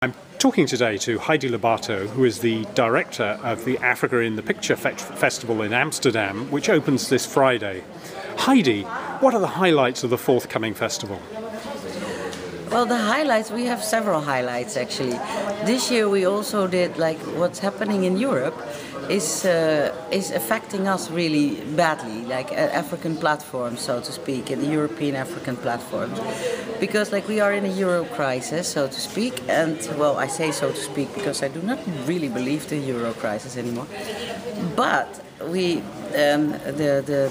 I'm talking today to Heidi Lobato, who is the director of the Africa in the Picture Festival in Amsterdam, which opens this Friday. Heidi, what are the highlights of the forthcoming festival? Well, the highlights, we have several highlights actually. This year we also did, like, what's happening in Europe is affecting us really badly, like African platforms, so to speak, and the European African platforms. Because like we are in a Euro crisis, so to speak, and well, I say so to speak because I do not really believe the Euro crisis anymore. But the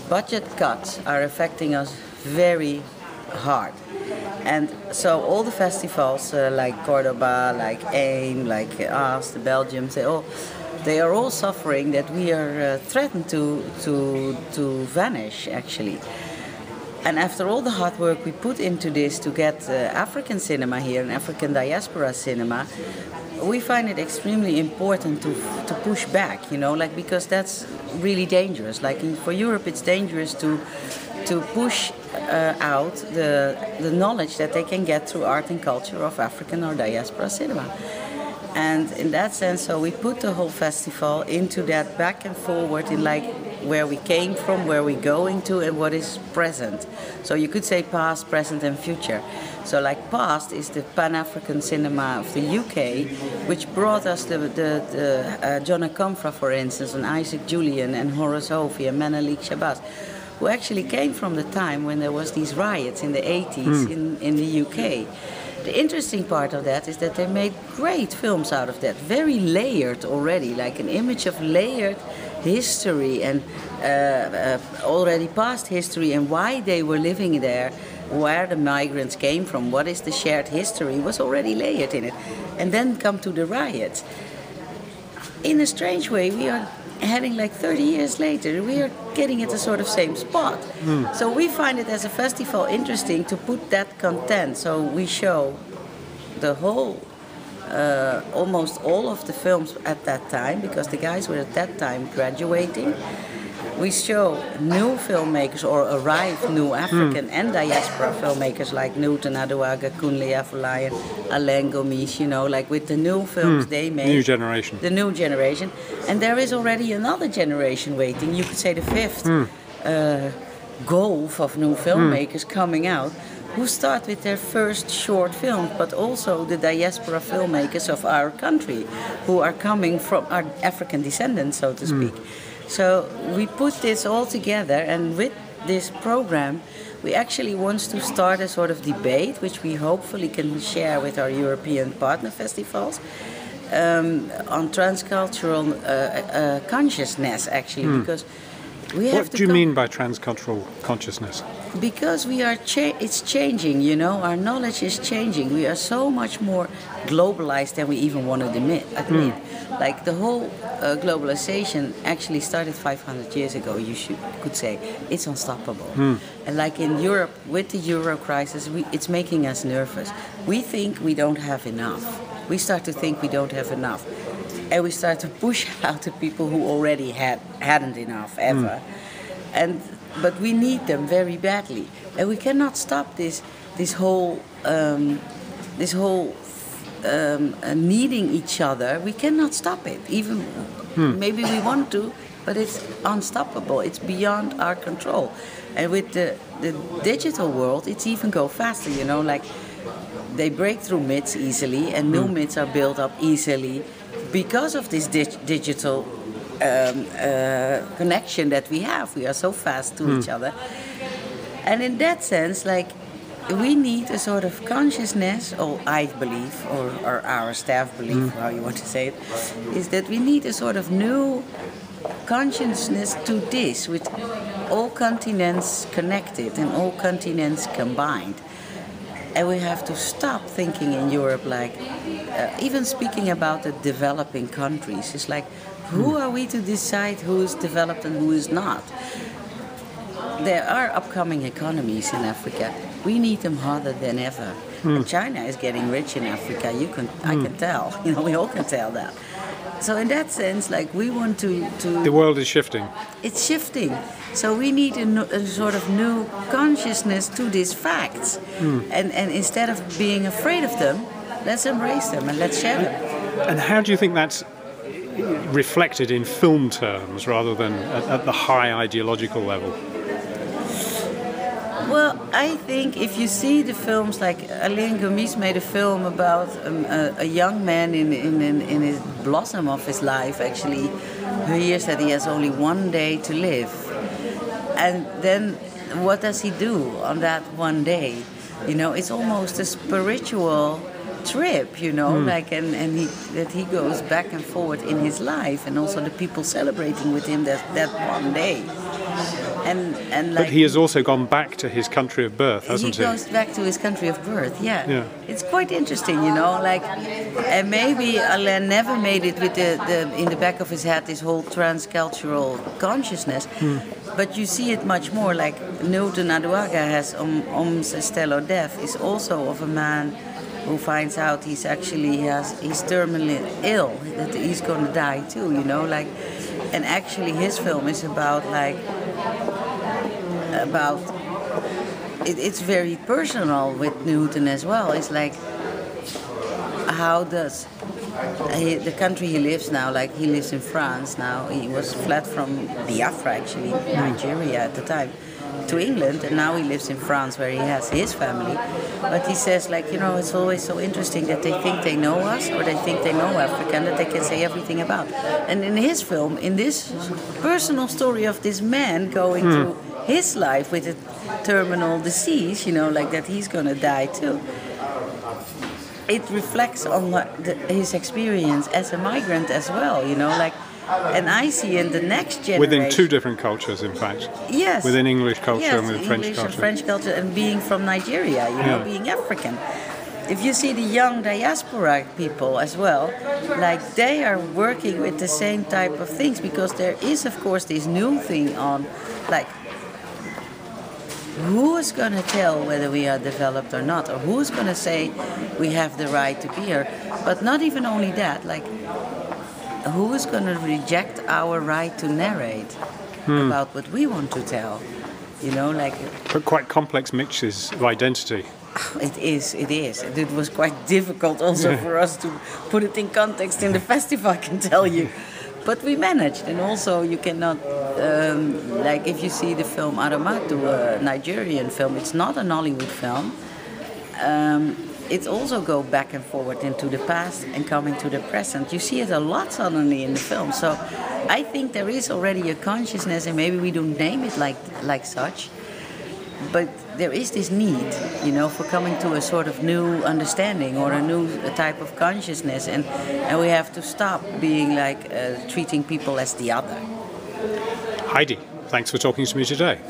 budget cuts are affecting us very hard. And so all the festivals like Cordoba, like AIM, like us, the Belgians, they are all suffering that we are threatened to vanish actually. And after all the hard work we put into this to get African cinema here and African diaspora cinema, we find it extremely important to push back, you know, like, because that's really dangerous. Like for Europe, it's dangerous to push out the knowledge that they can get through art and culture of African or diaspora cinema. And in that sense, so we put the whole festival into that back and forward in like where we came from, where we're going to, and what is present. So you could say past, present, and future. So like past is the Pan-African cinema of the UK, which brought us the John Akomfrah, for instance, and Isaac Julien, and Horace Ove, and Menelik Shabazz, who actually came from the time when there was these riots in the 80s in the UK. The interesting part of that is that they made great films out of that, very layered already, like an image of layered history and already past history and why they were living there, where the migrants came from, what is the shared history, was already layered in it. And then come to the riots. In a strange way, we are heading like 30 years later, we are getting at the sort of same spot. So we find it as a festival interesting to put that content. So we show the whole, almost all of the films at that time, because the guys were at that time graduating. We show new filmmakers or arrived new African and diaspora filmmakers like Newton Aduaga, Kunle Afolayan, Alain Gomis, you know, like with the new films they made. New generation. The new generation. And there is already another generation waiting, you could say the fifth gulf of new filmmakers coming out, who start with their first short films, but also the diaspora filmmakers of our country, who are coming from our African descendants, so to speak. So we put this all together, and with this program we actually want to start a sort of debate, which we hopefully can share with our European partner festivals, on transcultural consciousness actually, because we have What do you mean by transcultural consciousness? Because we are it's changing, you know, our knowledge is changing. We are so much more globalized than we even want to admit. Like the whole globalization actually started 500 years ago, could say. It's unstoppable. And like in Europe, with the Euro crisis, it's making us nervous. We think we don't have enough. We start to think we don't have enough. And we start to push out the people who already hadn't enough ever. But we need them very badly, and we cannot stop this whole needing each other. We cannot stop it. Even maybe we want to, but it's unstoppable. It's beyond our control. And with the digital world, it's even go faster. You know, like they break through myths easily, and new myths are built up easily because of this digital connection that we have. We are so fast to each other. And in that sense, like, we need a sort of consciousness, or I believe, or our staff believe, how you want to say it, is that we need a sort of new consciousness to this, with all continents connected and all continents combined. And we have to stop thinking in Europe like, even speaking about the developing countries, it's like, who are we to decide who is developed and who is not? There are upcoming economies in Africa. We need them harder than ever. And China is getting rich in Africa. I can tell. You know, we all can tell that. So in that sense, like, we want to... The world is shifting. It's shifting. So we need a sort of new consciousness to these facts. And instead of being afraid of them, let's embrace them and let's share them. And how do you think that's reflected in film terms rather than at the high ideological level? Well, I think if you see the films, like Alain Gomis made a film about a young man in his blossom of his life, actually, who hears that he has only one day to live. And then what does he do on that one day? You know, it's almost a spiritual trip, you know, like, and he goes back and forward in his life, and also the people celebrating with him that one day. And like, but he has also gone back to his country of birth, hasn't he? He goes back to his country of birth, yeah. It's quite interesting, you know, like, and maybe Alain never made it with the in the back of his head this whole transcultural consciousness, but you see it much more. Like Newton Aduaga has Stello Death is also of a man who finds out he's terminally ill, that he's going to die too, you know, like, and actually his film is about it's very personal with Newton as well. It's like, how does the country he lives now, like he lives in France now, he was fled from Biafra, actually, Nigeria at the time, to England, and now he lives in France where he has his family. But he says, like, you know, it's always so interesting that they think they know us, or they think they know Africa, and that they can say everything about. And in his film, in this personal story of this man going through his life with a terminal disease, you know, like that he's going to die too, it reflects on his experience as a migrant as well, you know, like. And I see in the next generation... Within two different cultures, in fact. Yes. Within English culture and within French English culture. And French culture, and being from Nigeria, you know, being African. If you see the young diaspora people as well, like they are working with the same type of things, because there is, of course, this new thing on, like, who is going to tell whether we are developed or not, or who is going to say we have the right to be here? But not even only that, like, who is going to reject our right to narrate about what we want to tell? You know, like... But quite complex mixes of identity. It is. It was quite difficult also for us to put it in context in the festival, I can tell you. But we managed, and also you cannot... like, if you see the film Aramatu, a Nigerian film, it's not a Nollywood film. It also go back and forward into the past and coming to the present. You see it a lot suddenly in the film. So I think there is already a consciousness, and maybe we don't name it like such, but there is this need, you know, for coming to a sort of new understanding or a new type of consciousness, and we have to stop being like treating people as the other. Heidi, thanks for talking to me today.